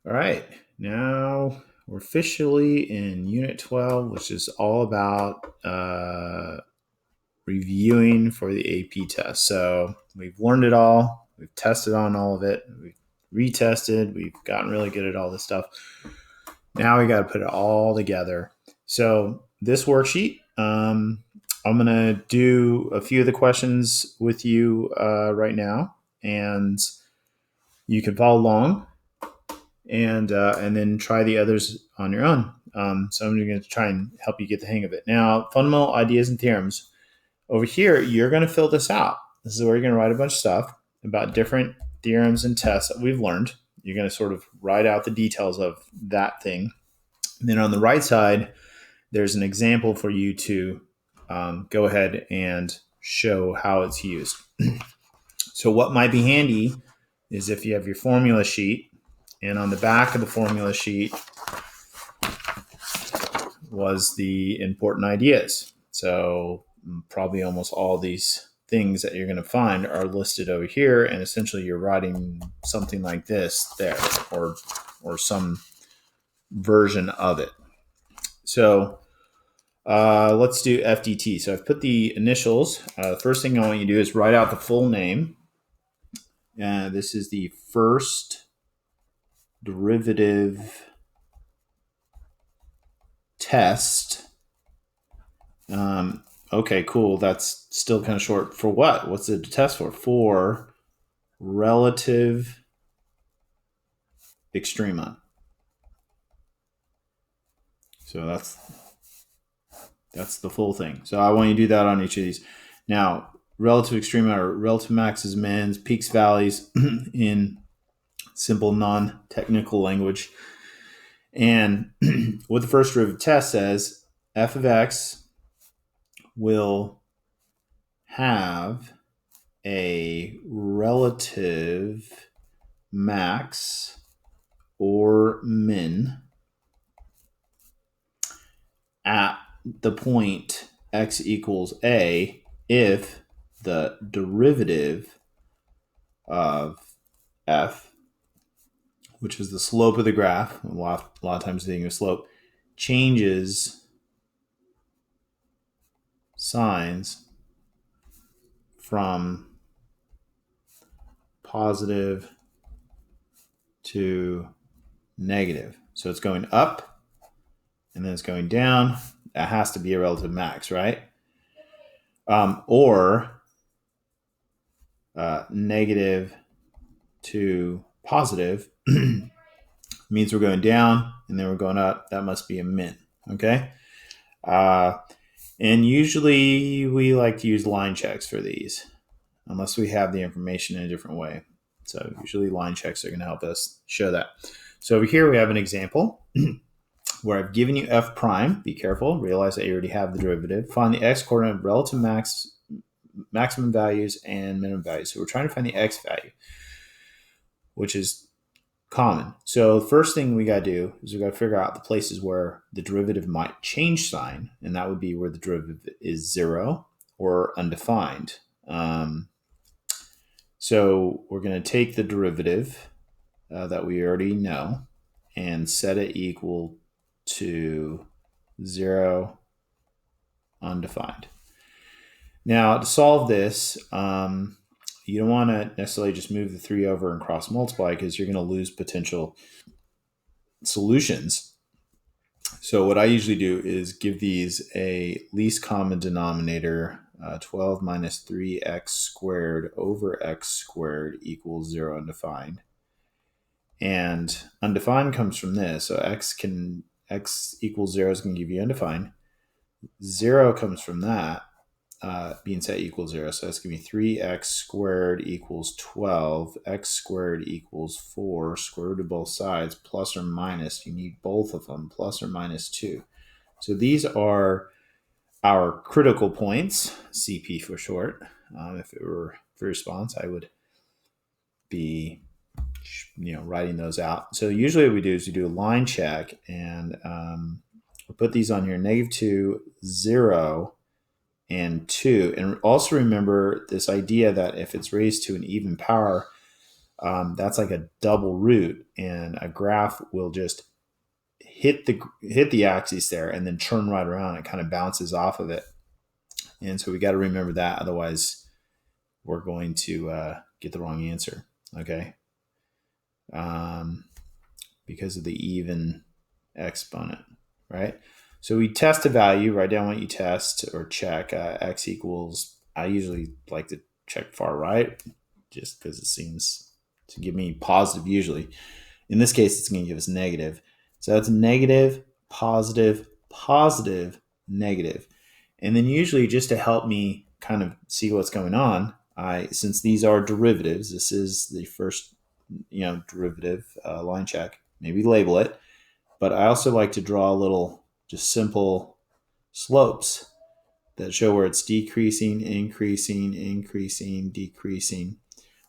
All right, now we're officially in Unit 12, which is all about reviewing for the AP test. So we've learned it all, we've tested on all of it, we've retested, we've gotten really good at all this stuff. Now we got to put it all together. So this worksheet, I'm going to do a few of the questions with you right now, and you can follow along and then try the others on your own. So I'm going to try and help you get the hang of it. Now, fundamental ideas and theorems. Over here, you're going to fill this out. This is where you're going to write a bunch of stuff about different theorems and tests that we've learned. You're going to sort of write out the details of that thing. And then on the right side, there's an example for you to go ahead and show how it's used. So what might be handy is if you have your formula sheet, and on the back of the formula sheet was the important ideas. So probably almost all these things that you're going to find are listed over here, and essentially you're writing something like this there, or some version of it. So let's do FDT. So I've put the initials. The first thing I want you to do is write out the full name. This is the first derivative test. Okay, cool. That's still kind of short. For what? What's the test for? For relative extrema. So that's the full thing. So I want you to do that on each of these. Now, relative extrema are relative maxes, mins, peaks, valleys in simple non-technical language. And what the first derivative test says, f of x will have a relative max or min at the point x equals a if the derivative of f, which is the slope of the graph, a lot of times thinking of slope, changes signs from positive to negative. So it's going up and then it's going down. That has to be a relative max, right? Or negative to positive means we're going down and then we're going up. That must be a min, okay? And usually we like to use line checks for these, unless we have the information in a different way. So usually line checks are going to help us show that. So over here we have an example where I've given you f prime. Be careful. Realize that you already have the derivative. Find the x coordinate of relative maximum values and minimum values. So we're trying to find the x value, which is common. So the first thing we got to do is we got to figure out the places where the derivative might change sign, and that would be where the derivative is 0 or undefined. So we're going to take the derivative that we already know and set it equal to 0 undefined. Now, to solve this, you don't want to necessarily just move the 3 over and cross multiply because you're going to lose potential solutions. So what I usually do is give these a least common denominator, 12 minus 3x squared over x squared equals 0 undefined. And undefined comes from this. So x equals 0 is going to give you undefined. 0 comes from that. Being set equals 0. So that's going to be 3x squared equals 12. X squared equals 4. Square root of both sides, plus or minus. You need both of them, plus or minus 2. So these are our critical points, CP for short. If it were for response, I would be writing those out. So usually what we do is we do a line check, and we'll put these on here, -2, 0, and 2. And also remember this idea that if it's raised to an even power, that's like a double root, and a graph will just hit the axis there and then turn right around. It kind of bounces off of it. And so we got to remember that. Otherwise, we're going to get the wrong answer. Okay. Because of the even exponent, right? So we test a value, write down what you test or check. X equals, I usually like to check far right just because it seems to give me positive usually. In this case, it's going to give us negative. So that's negative, positive, positive, negative. And then usually just to help me kind of see what's going on, since these are derivatives, this is the first derivative line check, maybe label it. But I also like to draw a little just simple slopes that show where it's decreasing, increasing, increasing, decreasing,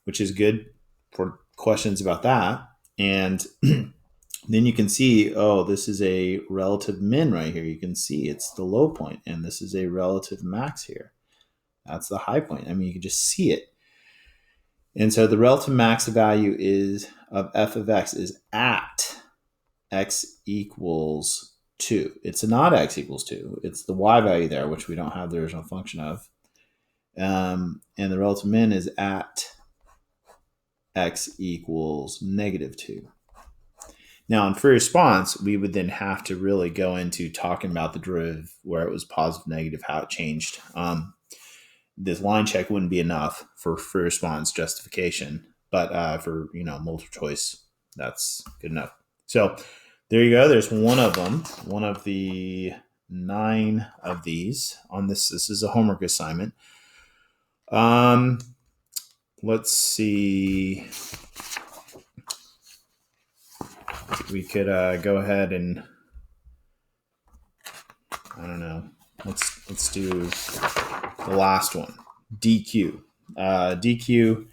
which is good for questions about that. And then you can see, oh, this is a relative min right here. You can see it's the low point, and this is a relative max here. That's the high point. I mean, you can just see it. And so the relative max value is of f of x is at x equals 2. It's not x equals 2. It's the y value there, which we don't have the original function of. And the relative min is at x equals negative 2. Now, in free response, we would then have to really go into talking about the derivative where it was positive, negative, how it changed. This line check wouldn't be enough for free response justification, but for multiple choice, that's good enough. So there you go. There's one of them, one of the 9 of these on this. This is a homework assignment. Let's see. We could go ahead and I don't know. Let's do the last one. DQ. DQ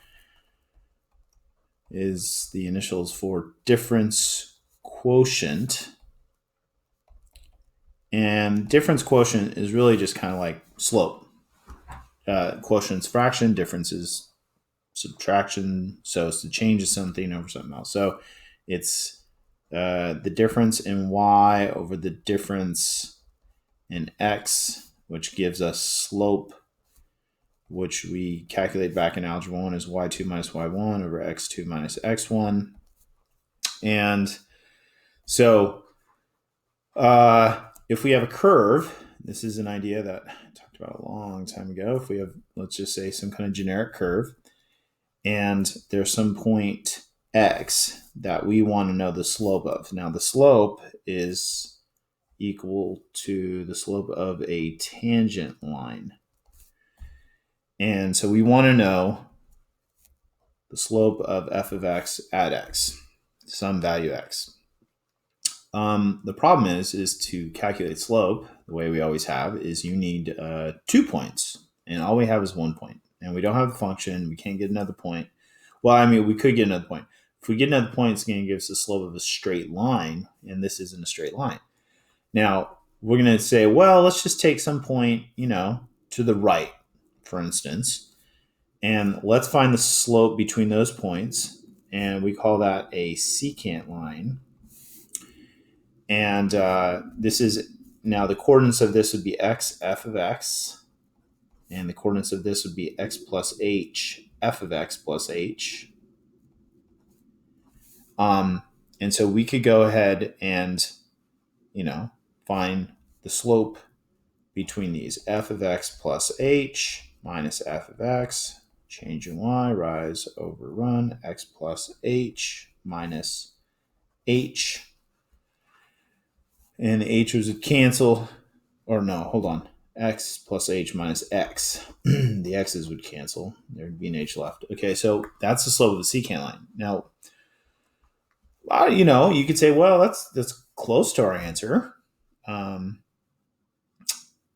is the initials for difference quotient. And difference quotient is really just kind of like slope. Quotient's fraction, difference is subtraction. So it's the change of something over something else. So it's the difference in y over the difference in x, which gives us slope, which we calculate back in algebra 1 as y2 minus y1 over x2 minus x1. And so if we have a curve, this is an idea that I talked about a long time ago. If we have, let's just say, some kind of generic curve, and there's some point x that we want to know the slope of. Now, the slope is equal to the slope of a tangent line. And so we want to know the slope of f of x at x, some value x. The problem is to calculate slope, the way we always have, is you need 2 points, and all we have is 1 point. And we don't have the function. We can't get another point. Well, I mean, we could get another point. If we get another point, it's going to give us the slope of a straight line, and this isn't a straight line. Now, we're going to say, well, let's just take some point, to the right, for instance, and let's find the slope between those points, and we call that a secant line. And this is, now the coordinates of this would be x, f of x, and the coordinates of this would be x plus h, f of x plus h. And so we could go ahead and, find the slope between these. F of x plus h minus f of x, change in y, rise over run, x plus h minus h. And the h's would cancel. Or no, hold on. X plus h minus x. The x's would cancel. There'd be an h left. Okay, so that's the slope of the secant line. Now, you could say, well, that's close to our answer.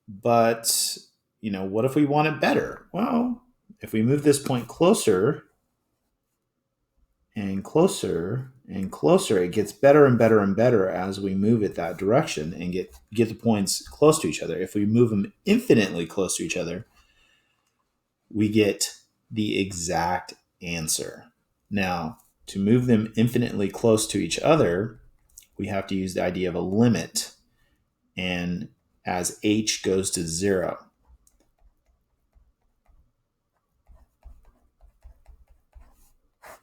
But, what if we want it better? Well, if we move this point closer and closer and closer, it gets better and better and better as we move it that direction and get the points close to each other. If we move them infinitely close to each other, we get the exact answer. Now, to move them infinitely close to each other, we have to use the idea of a limit. And as h goes to 0.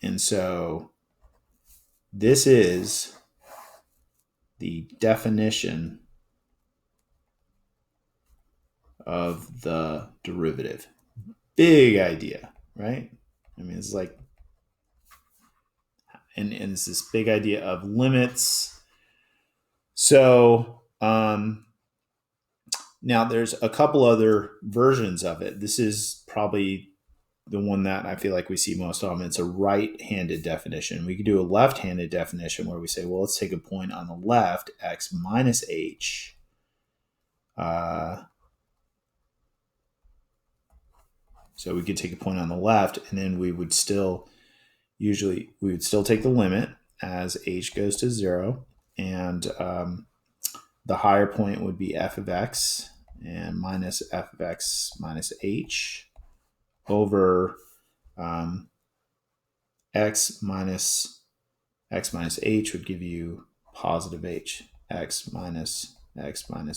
And so this is the definition of the derivative. Big idea, right? I mean, it's like, and it's this big idea of limits. So now there's a couple other versions of it. This is probably the one that I feel like we see most often. It's a right-handed definition. We could do a left-handed definition where we say, well, let's take a point on the left, x minus h. So we could take a point on the left, and then we would still take the limit as h goes to 0, and the higher point would be f of x and minus f of x minus h over x minus h would give you positive h. X minus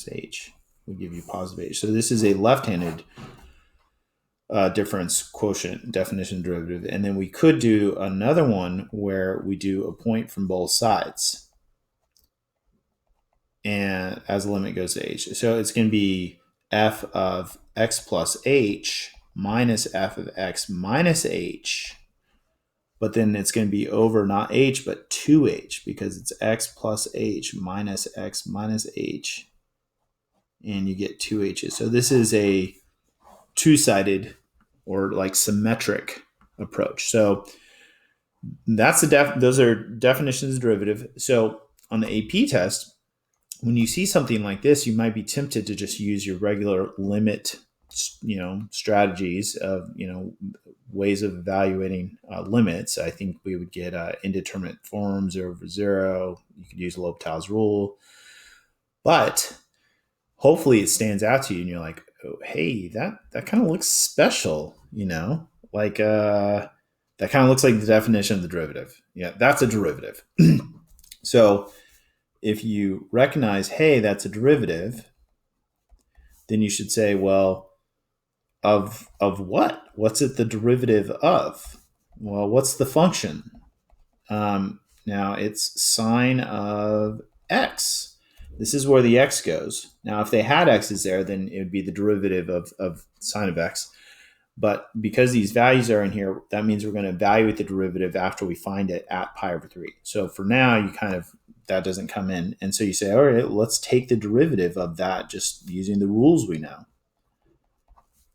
h would give you positive h. So this is a left-handed difference quotient definition derivative. And then we could do another one where we do a point from both sides and as the limit goes to h. So it's going to be f of x plus h minus f of x minus h, but then it's going to be over not h but 2h because it's x plus h minus x minus h, and you get 2h's. So this is a two-sided or like symmetric approach. So that's those are definitions of derivative. So on the AP test, when you see something like this, you might be tempted to just use your regular limit, strategies of, ways of evaluating limits. I think we would get indeterminate forms over 0. You could use L'Hopital's rule, but hopefully it stands out to you and you're like, oh, hey, that kind of looks special, like that kind of looks like the definition of the derivative. Yeah, that's a derivative. So if you recognize, hey, that's a derivative, then you should say, well, of what? What's it the derivative of? Well, what's the function? Now it's sine of x. This is where the x goes. Now, if they had x's there, then it would be the derivative of sine of x. But because these values are in here, that means we're going to evaluate the derivative after we find it at pi over 3. So for now, that doesn't come in. And so you say, all right, let's take the derivative of that just using the rules we know.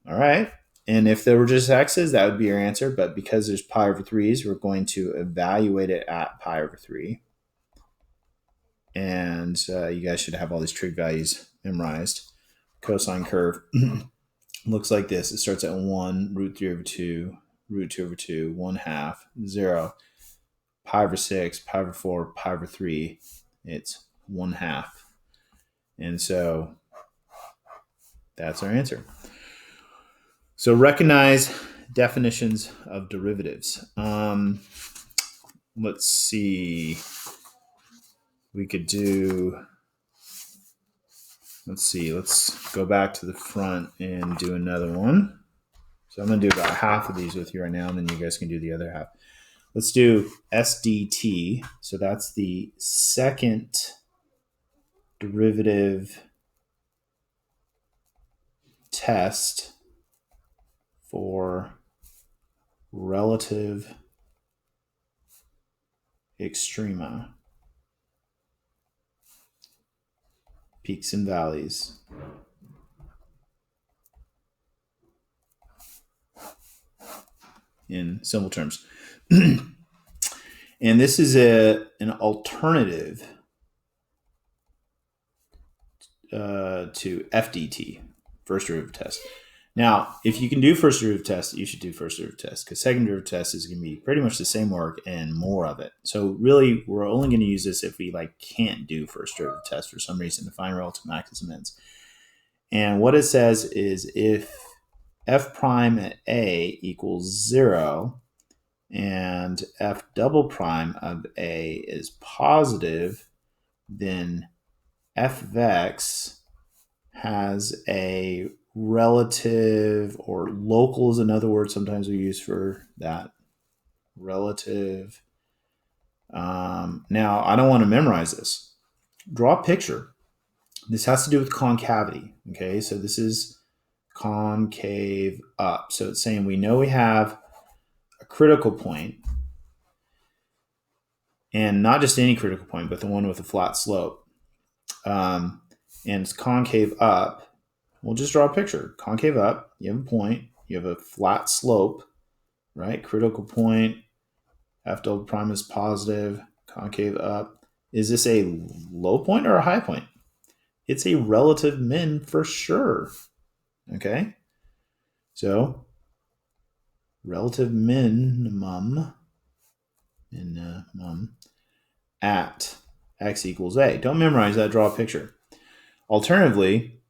All right. And if there were just x's, that would be your answer. But because there's pi over 3's, we're going to evaluate it at pi over 3. And you guys should have all these trig values memorized. Cosine curve looks like this. It starts at 1, root 3 over 2, root 2 over 2, 1 half, 0, pi over 6, pi over 4, pi over 3. It's 1 half. And so that's our answer. So recognize definitions of derivatives. Let's see. We could do, let's go back to the front and do another one. So I'm going to do about half of these with you right now, and then you guys can do the other half. Let's do SDT. So that's the second derivative test for relative extrema, peaks and valleys. In simple terms. And this is an alternative to FDT, first derivative test. Now, if you can do first derivative test, you should do first derivative test, because second derivative test is going to be pretty much the same work and more of it. So really, we're only going to use this if we can't do first derivative test for some reason to find relative maxes and mins. And what it says is if f prime at a equals 0, and f double prime of A is positive, then f of x has a relative, or local is another word sometimes we use for that, relative. Now, I don't want to memorize this. Draw a picture. This has to do with concavity. Okay, so this is concave up. So it's saying we know we have a critical point, and not just any critical point, but the one with a flat slope. And it's concave up. We'll just draw a picture. Concave up, you have a point, you have a flat slope, right? Critical point, f double prime is positive, concave up. Is this a low point or a high point? It's a relative min for sure. Okay? So, relative minimum at x equals a. Don't memorize that, draw a picture. Alternatively,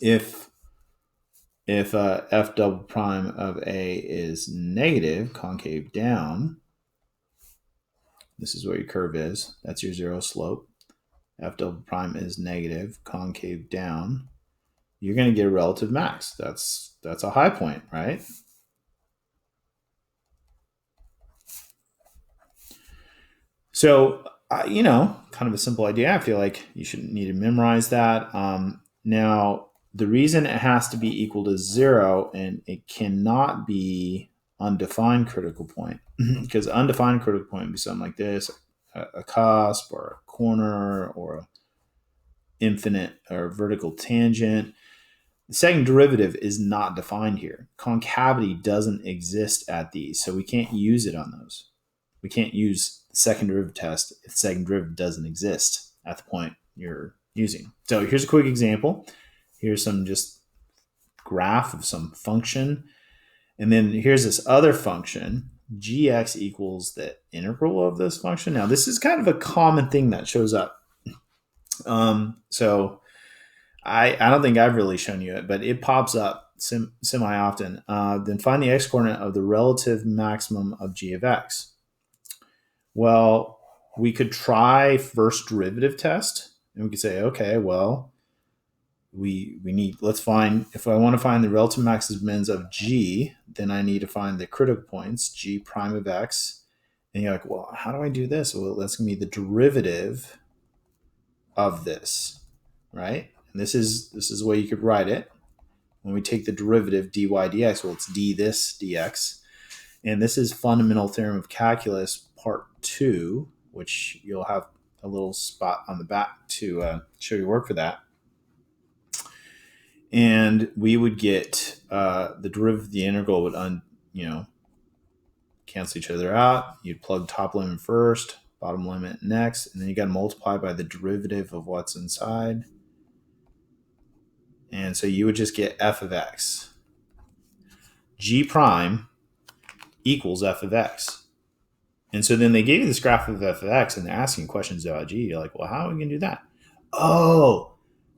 if f double prime of A is negative, concave down, this is where your curve is. That's your zero slope. F double prime is negative, concave down. You're going to get a relative max. That's a high point, right? So, kind of a simple idea. I feel like you shouldn't need to memorize that. Now, the reason it has to be equal to 0 and it cannot be undefined critical point, because undefined critical point would be something like this, a cusp or a corner or a infinite or vertical tangent. The second derivative is not defined here. Concavity doesn't exist at these, so we can't use it on those. We can't use the second derivative test if the second derivative doesn't exist at the point you're using. So here's a quick example. Here's some just graph of some function. And then here's this other function, gx equals the integral of this function. Now, this is kind of a common thing that shows up. So I don't think I've really shown you it, but it pops up semi-often. Then find the x-coordinate of the relative maximum of g of x. Well, we could try first derivative test, and we could say, okay, well, let's find, if I want to find the relative maximums of g, then I need to find the critical points, g prime of x. And you're like, well, how do I do this? Well, that's going to be the derivative of this, right? And this is the way you could write it. When we take the derivative dy dx, well, it's d this dx. And this is fundamental theorem of calculus part 2, which you'll have a little spot on the back to show your work for that. And we would get the derivative, the integral would cancel each other out. You'd plug top limit first, bottom limit next, and then you got to multiply by the derivative of what's inside. And so you would just get f of x. G prime equals f of x. And so then they gave you this graph of f of x, and they're asking questions about g. You're like, well, how are we going to do that? Oh,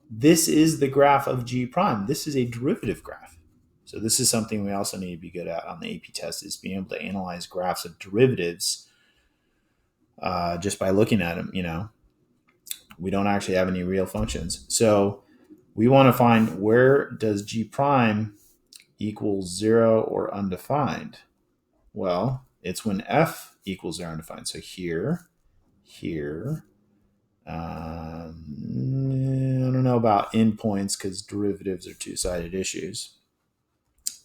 this is the graph of g prime. This is a derivative graph. So this is something we also need to be good at on the AP test, is being able to analyze graphs of derivatives just by looking at them. We don't actually have any real functions. So we want to find, where does g prime equal 0 or undefined? Well, it's when f equals 0 undefined. So here. I don't know about endpoints because derivatives are two-sided issues.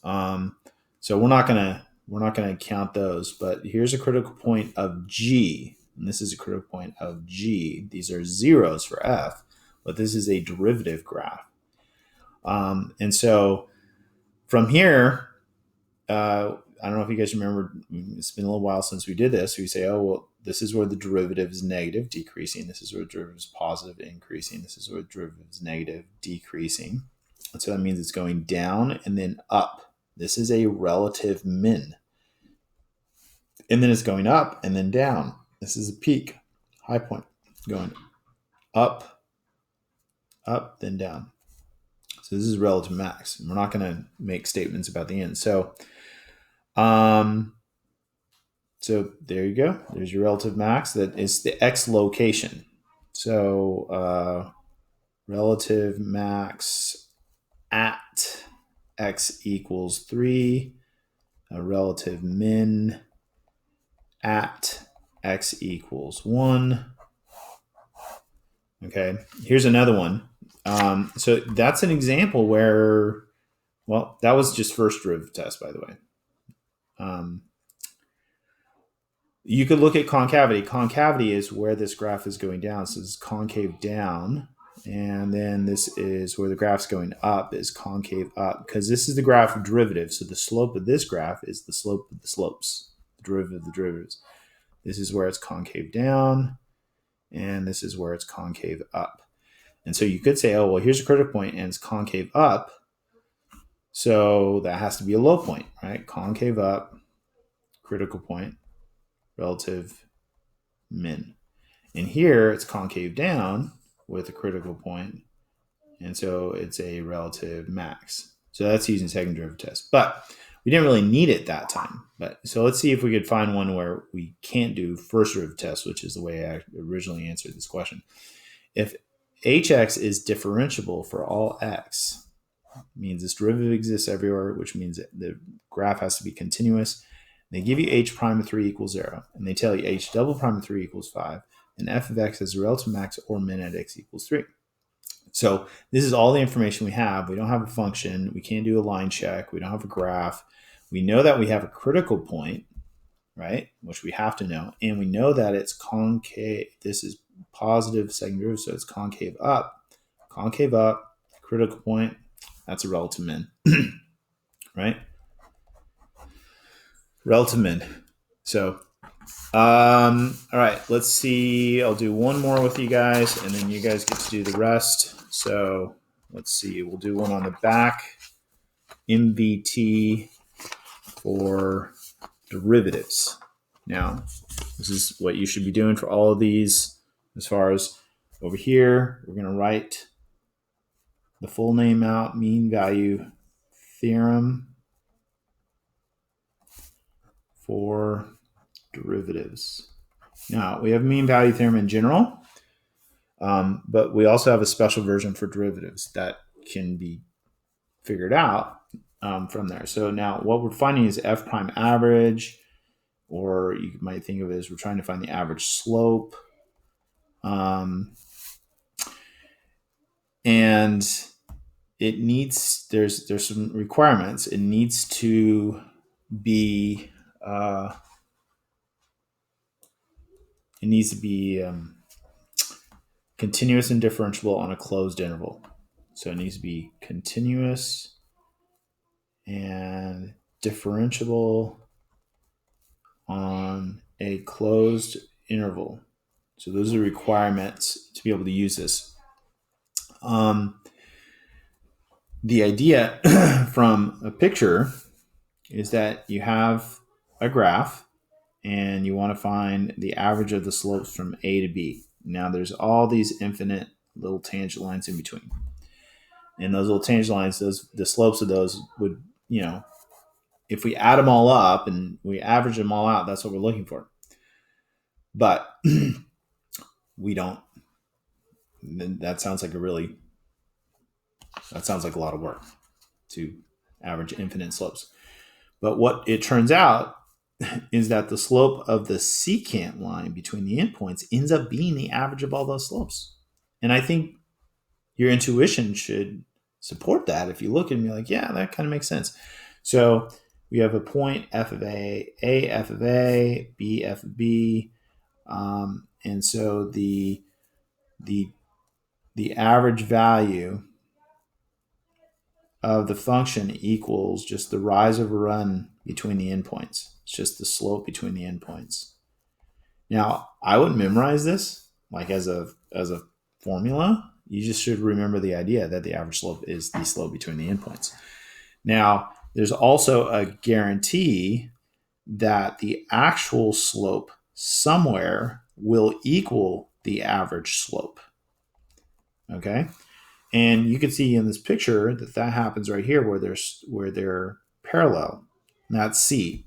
So we're not gonna count those. But here's a critical point of g, and this is a critical point of g. These are zeros for f, but this is a derivative graph. And so from here, I don't know if you guys remember, it's been a little while since we did this. We say, oh, well, this is where the derivative is negative, decreasing. This is where the derivative is positive, increasing. This is where the derivative is negative, decreasing. And so that means it's going down and then up. This is a relative min. And then it's going up and then down. This is a peak, high point, going up, then down. So this is relative max. And we're not going to make statements about the end. So, So there you go. There's your relative max. That is the x location. So relative max at x equals 3, a relative min at x equals 1. Okay, here's another one. So that's an example where, well, that was just first derivative test, by the way. You could look at concavity. Concavity is where this graph is going down. So this is concave down. And then this is where the graph's going up, is concave up, because this is the graph of derivatives. So the slope of this graph is the slope of the slopes, the derivative of the derivatives. This is where it's concave down, and this is where it's concave up. And so you could say, oh, well, here's a critical point, and it's concave up. So that has to be a low point, right? Concave up, critical point, relative min. And here it's concave down with a critical point, and so it's a relative max. So that's using second derivative test. But we didn't really need it that time. But so let's see if we could find one where we can't do first derivative test, which is the way I originally answered this question. If hx is differentiable for all x, means this derivative exists everywhere, which means that the graph has to be continuous. They give you h prime of 3 equals 0, and they tell you h double prime of 3 equals 5, and f of x is a relative max or min at x equals 3. So this is all the information we have. We don't have a function. We can't do a line check. We don't have a graph. We know that we have a critical point, right, which we have to know. And we know that it's concave. This is positive second derivative, so it's concave up. Concave up, critical point, that's a relative min, right? Relative min. So, all right, let's see. I'll do one more with you guys, and then you guys get to do the rest. So let's see. We'll do one on the back. MVT for derivatives. Now, this is what you should be doing for all of these. As far as over here, we're going to write the full name out, mean value theorem for derivatives. Now, we have mean value theorem in general, but we also have a special version for derivatives that can be figured out from there. So now what we're finding is f prime average, or you might think of it as we're trying to find the average slope. And it needs, there's some requirements. It needs to be continuous and differentiable on a closed interval. So it needs to be continuous and differentiable on a closed interval. So those are requirements to be able to use this. The idea from a picture is that you have a graph and you want to find the average of the slopes from A to B. Now there's all these infinite little tangent lines in between. And those little tangent lines, the slopes of those would, if we add them all up and we average them all out, that's what we're looking for. But we don't. That sounds like a lot of work to average infinite slopes. But what it turns out is that the slope of the secant line between the endpoints ends up being the average of all those slopes. And I think your intuition should support that. If you look and be like, yeah, that kind of makes sense. So we have a point f of A f of A, B f of B. And so the average value of the function equals just the rise over run between the endpoints. It's just the slope between the endpoints. Now, I wouldn't memorize this like as a formula. You just should remember the idea that the average slope is the slope between the endpoints. Now, there's also a guarantee that the actual slope somewhere will equal the average slope. Okay? And you can see in this picture that happens right here where they're parallel. And that's C.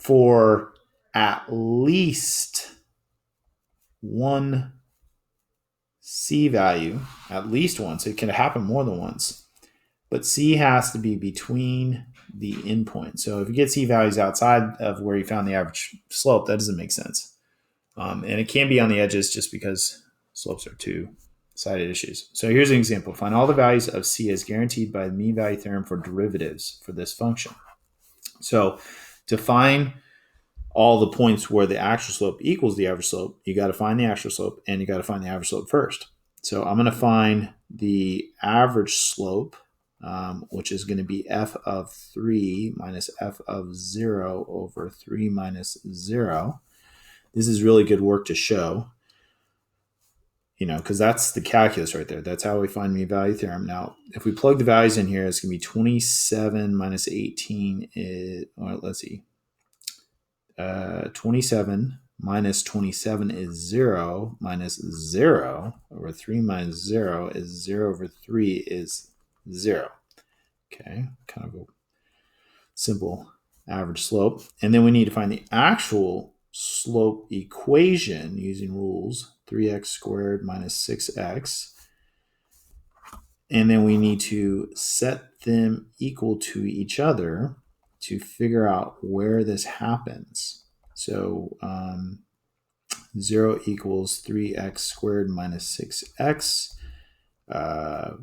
for at least one C value, at least once. It can happen more than once. But C has to be between the endpoints. So if you get C values outside of where you found the average slope, that doesn't make sense. And it can be on the edges just because slopes are two-sided issues. So here's an example. Find all the values of C as guaranteed by the mean value theorem for derivatives for this function. So to find all the points where the actual slope equals the average slope, you got to find the actual slope and you got to find the average slope first. So I'm going to find the average slope, which is going to be f of 3 minus f of 0 over 3 minus 0. This is really good work to show, because that's the calculus right there. That's how we find mean value theorem. Now, if we plug the values in here, it's going to be 27 minus 18 is, or let's see, 27 minus 27 is 0, minus 0 over 3 minus 0 is 0 over 3 is 0. Okay, kind of a simple average slope. And then we need to find the actual slope equation using rules, 3x squared minus 6x. And then we need to set them equal to each other to figure out where this happens. So 0 equals 3x squared minus 6x.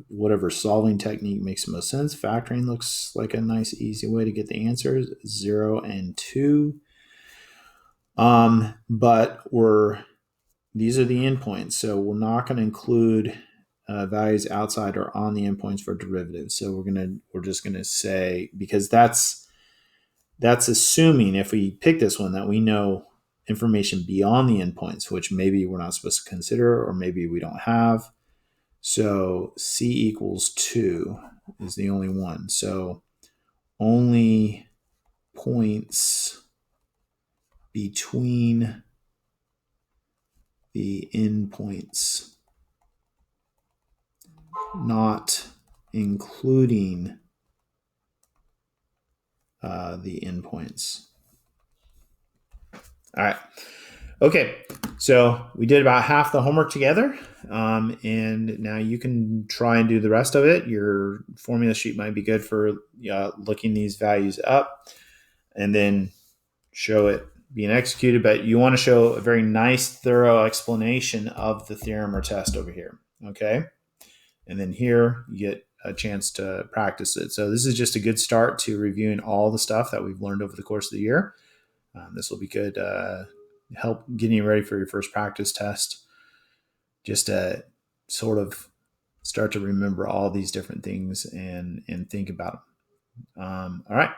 Whatever solving technique makes the most sense. Factoring looks like a nice, easy way to get the answers, 0 and 2. But these are the endpoints, so we're not going to include values outside or on the endpoints for derivatives. So we're just gonna say, because that's assuming, if we pick this one, that we know information beyond the endpoints, which maybe we're not supposed to consider, or maybe we don't have. So C equals 2 is the only one. So only points between the endpoints, not including the endpoints. All right. Okay, so we did about half the homework together, and now you can try and do the rest of it. Your formula sheet might be good for looking these values up and then show it being executed, but you want to show a very nice, thorough explanation of the theorem or test over here, okay? And then here you get a chance to practice it. So this is just a good start to reviewing all the stuff that we've learned over the course of the year. This will be good help getting you ready for your first practice test, just to sort of start to remember all these different things and think about them. All right.